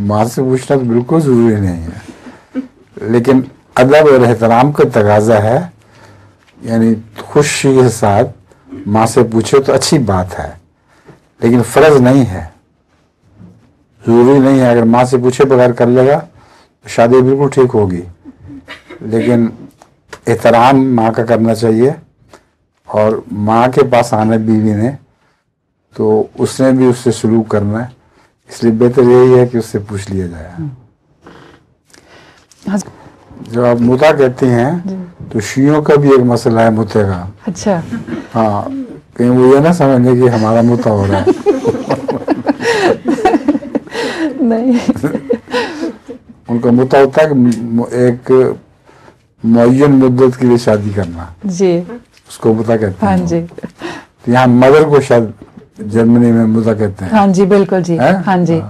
माँ से पूछना तो बिल्कुल ज़रूरी नहीं है, लेकिन अदब और एहतराम का तकाजा है, यानी खुशी के साथ माँ से पूछे तो अच्छी बात है, लेकिन फ़र्ज नहीं है, ज़रूरी नहीं है। अगर माँ से पूछे बगैर कर लेगा तो शादी बिल्कुल ठीक होगी, लेकिन एहतराम माँ का करना चाहिए। और माँ के पास आने बीवी ने तो उसने भी उससे सलूक करना है, इसलिए बेहतर यही है कि उससे पूछ लिया जाए। जब आप मुता कहती हैं तो शियों का भी एक मसला है मुते का। अच्छा। हाँ, कहीं वो ये ना समझने कि हमारा मुता हो रहा है। नहीं। उनका मुता होता है कि एक मुअय्यन मुद्दत के लिए शादी करना, जी, उसको मुता कहते हैं। हाँ जी। तो यहाँ मदर को शायद जर्मनी में मुता कहते हैं। हाँ जी, बिल्कुल जी, हाँ जी।